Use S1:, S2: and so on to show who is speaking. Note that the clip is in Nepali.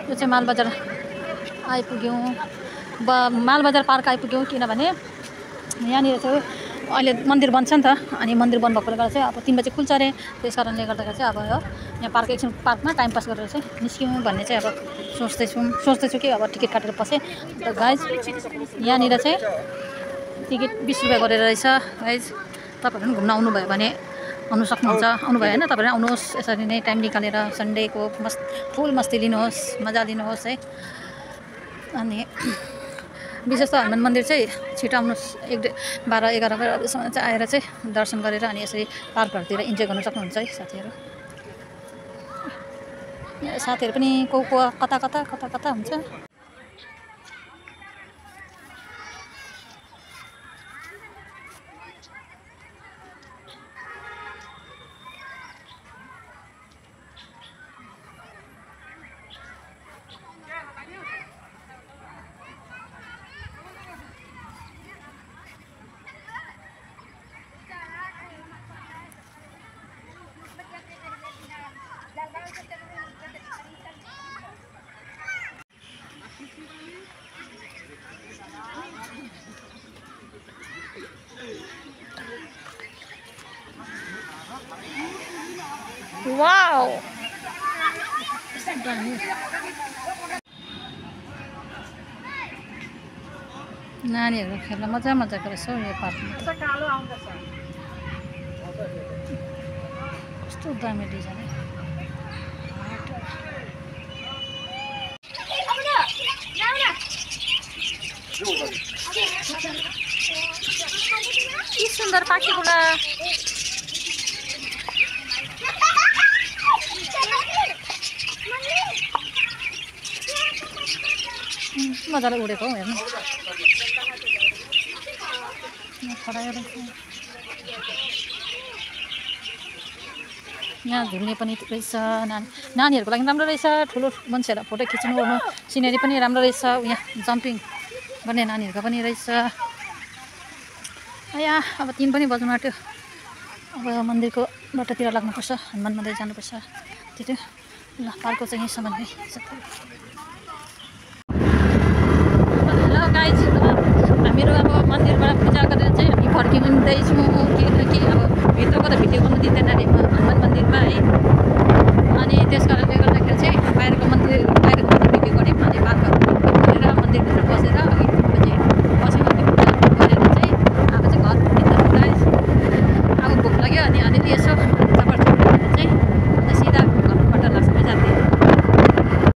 S1: यो चाहिँ मालबजार आइपुग्यौँ। मालबजार पार्क आइपुग्यौँ किनभने यहाँनिर चाहिँ अहिले मन्दिर बन्छ नि त। अनि मन्दिर बन्द भएकोले गर्दा चाहिँ अब 3 बजे खुल्छ अरे। त्यस कारणले गर्दाखेरि चाहिँ अब यहाँ पार्क एकछिन पार्कमा टाइम पास गरेर चाहिँ निस्क्यौँ भन्ने चाहिँ अब सोच्दैछु कि अब टिकट काटेर पसेँ। त गाइज यहाँनिर चाहिँ टिकट 20 रुपियाँ गरेर रहेछ। गाइज तपाईँहरू पनि घुम्न आउनुभयो भने आउनु सक्नुहुन्छ। आउनुभयो होइन, तपाईँहरू आउनुहोस्। यसरी नै टाइम निकालेर सन्डेको फुल मस्ती लिनुहोस्, मजा लिनुहोस् है। अनि विशेष त हनुमान मन्दिर चाहिँ छिटो आउनुहोस्। 12-11 बजीसम्म चाहिँ आएर चाहिँ दर्शन गरेर अनि यसरी पार्कहरूतिर इन्जोय गर्न सक्नुहुन्छ है साथीहरू। साथीहरू पनि को कता हुन्छ। वाउ नानीहरू खेल्न मजाको रहेछ यो पार्कमा। कस्तो दामी डिजाइन। कि सुन्दर पाखी बुढा। मजाले उडेको हौ हेर्नु। यहाँ झुल्ने पनि रहेछ। नानीहरूको लागि राम्रो रहेछ। ठुलो मान्छेहरूलाई फोटो खिच्नु ओर्नु सिनेरी पनि राम्रो रहेछ। यहाँ जम्पिङ गर्ने नानीहरूको पनि रहेछ। यहाँ अब 3 पनि बज्नु आँट्यो। अब मन्दिरको बाटोतिर लाग्नुपर्छ। हनुमान मन्दिर जानुपर्छ। त्यति ल पार्कको चाहिँ यहीँसम्म है। हेलो गाइज, हामीहरू अब मन्दिरबाट पूजा गरेर चाहिँ हामी फर्किँदैछौँ। किनकि अब भित्रको त भिडियो गर्नु दिँदैन अरे हनुमान मन्दिरमा है। अनि त्यस कारणले गर्दाखेरि चाहिँ